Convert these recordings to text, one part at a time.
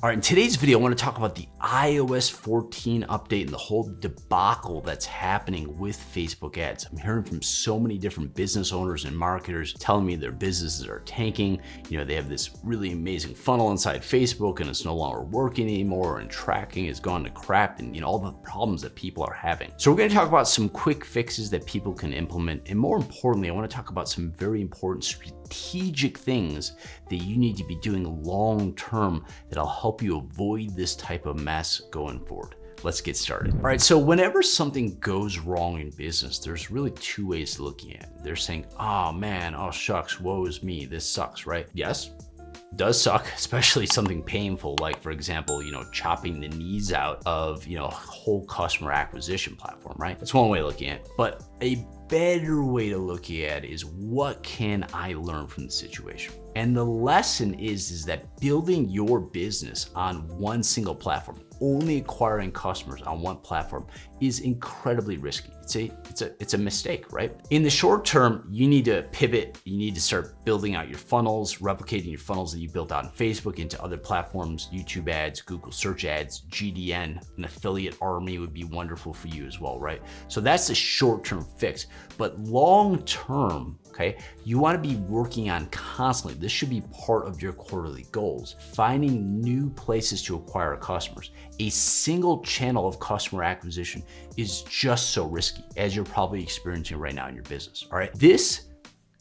All right, in today's video, I want to talk about the iOS 14 update and the whole debacle that's happening with Facebook ads. I'm hearing from so many different business owners and marketers telling me their businesses are tanking. You know, they have this really amazing funnel inside Facebook and it's no longer working anymore, and tracking has gone to crap, and all the problems that people are having. So we're going to talk about some quick fixes that people can implement. And more importantly, I want to talk about some very important strategic things that you need to be doing long-term that'll help you avoid this type of mess going forward. Let's get started. All right, so whenever something goes wrong in business, there's really two ways to looking at it. They're saying, oh man, oh shucks, woe is me, this sucks, right? Yes, it does suck, especially something painful, like for example, chopping the knees out of, a whole customer acquisition platform, right? That's one way of looking at it. But a better way to look at it is, what can I learn from the situation? And the lesson is that building your business on one single platform, only acquiring customers on one platform, is incredibly risky. It's a mistake, right? In the short term, you need to pivot. You need to start building out your funnels, replicating your funnels that you built out on Facebook into other platforms, YouTube ads, Google search ads, GDN, an affiliate army would be wonderful for you as well, right? So that's the short-term fix. But long-term, okay, you want to be working on constantly. This should be part of your quarterly goals. Finding new places to acquire customers. A single channel of customer acquisition is just so risky, as you're probably experiencing right now in your business, all right? This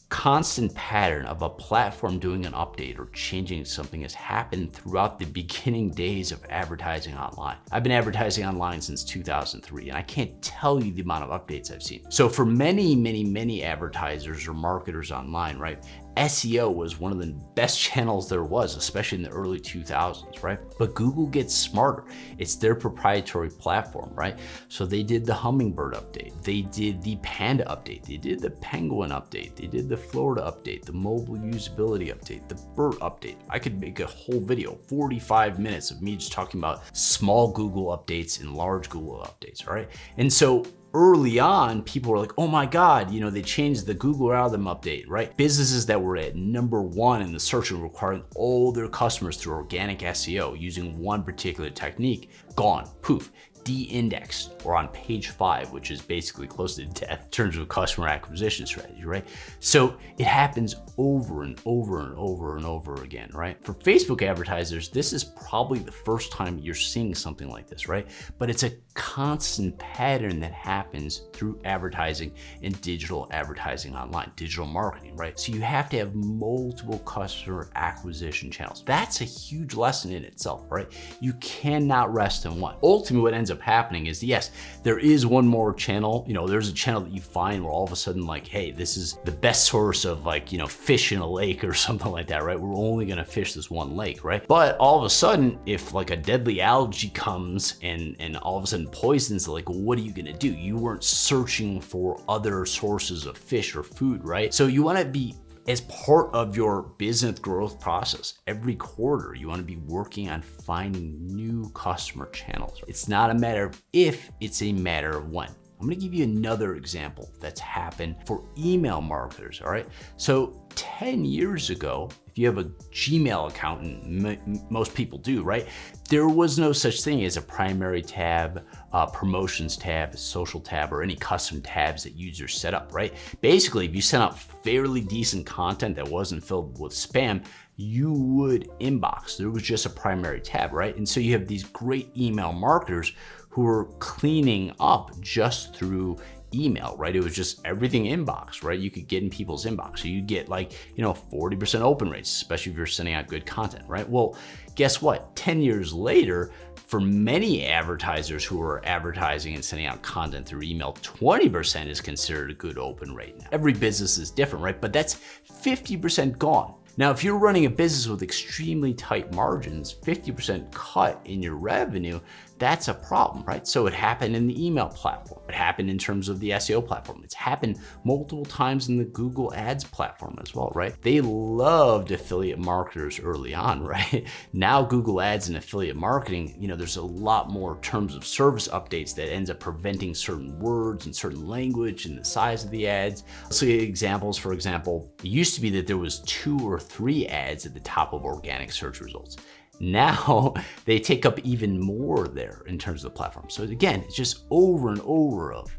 constant pattern of a platform doing an update or changing something has happened throughout the beginning days of advertising online. I've been advertising online since 2003, and I can't tell you the amount of updates I've seen. So for many advertisers or marketers online, right, SEO was one of the best channels there was, especially in the early 2000s, right? But Google gets smarter. It's their proprietary platform, right? So they did the Hummingbird update. They did the Panda update. They did the Penguin update. They did the Florida update, the mobile usability update, the BERT update. I could make a whole video, 45 minutes of me just talking about small Google updates and large Google updates, all right? And so early on, people were like, oh my God, they changed the Google algorithm update, right? Businesses that were at #1 in the search and requiring all their customers through organic SEO using one particular technique, gone, poof, de-indexed, or on page 5, which is basically close to death in terms of customer acquisition strategy, right? So it happens over and over again, right? For Facebook advertisers, this is probably the first time you're seeing something like this, right? But it's a constant pattern that happens through advertising and digital advertising online, digital marketing, right? So you have to have multiple customer acquisition channels. That's a huge lesson in itself, right? You cannot rest on one. Ultimately, what ends up happening is, yes, there is one more channel. There's a channel that you find where all of a sudden, like, hey, this is the best source of fish in a lake or something like that, right? We're only gonna fish this one lake, right? But all of a sudden, if like a deadly algae comes and all of a sudden poisons, like, what are you gonna do? You weren't searching for other sources of fish or food, right? So you wanna be, as part of your business growth process, every quarter, you want to be working on finding new customer channels. It's not a matter of if, it's a matter of when. I'm going to give you another example that's happened for email marketers, all right? So 10 years ago, if you have a Gmail account, and most people do, right? There was no such thing as a primary tab, promotions tab, social tab, or any custom tabs that users set up, right? Basically, if you sent out fairly decent content that wasn't filled with spam, you would inbox. There was just a primary tab, right? And so you have these great email marketers who are cleaning up just through email, right? It was just everything inbox, right? You could get in people's inbox. So you'd get 40% open rates, especially if you're sending out good content, right? Well, guess what? 10 years later, for many advertisers who are advertising and sending out content through email, 20% is considered a good open rate now. Every business is different, right? But that's 50% gone. Now, if you're running a business with extremely tight margins, 50% cut in your revenue, that's a problem, right? So it happened in the email platform. It happened in terms of the SEO platform. It's happened multiple times in the Google Ads platform as well, right? They loved affiliate marketers early on, right? Now Google Ads and affiliate marketing, there's a lot more terms of service updates that ends up preventing certain words and certain language and the size of the ads. So examples, for example, it used to be that there was 2 or 3 ads at the top of organic search results. Now they take up even more there in terms of the platform. So again, it's just over and over of,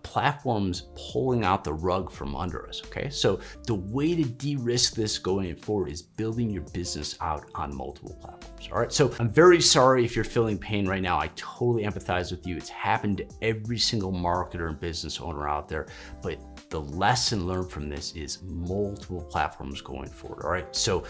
platforms pulling out the rug from under us, okay? So the way to de-risk this going forward is building your business out on multiple platforms, all right? So I'm very sorry if you're feeling pain right now. I totally empathize with you. It's happened to every single marketer and business owner out there, but the lesson learned from this is multiple platforms going forward, all right? So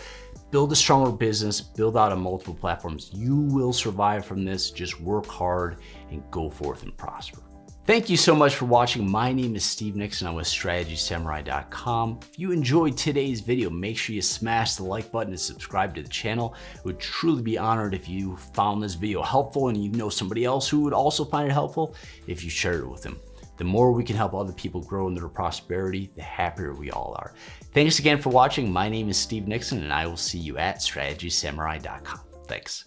build a stronger business, build out on multiple platforms. You will survive from this. Just work hard and go forth and prosper. Thank you so much for watching. My name is Steve Nixon. I'm with StrategySamurai.com. If you enjoyed today's video, make sure you smash the like button and subscribe to the channel. I would truly be honored if you found this video helpful and you know somebody else who would also find it helpful if you shared it with them. The more we can help other people grow in their prosperity, the happier we all are. Thanks again for watching. My name is Steve Nixon, and I will see you at StrategySamurai.com. Thanks.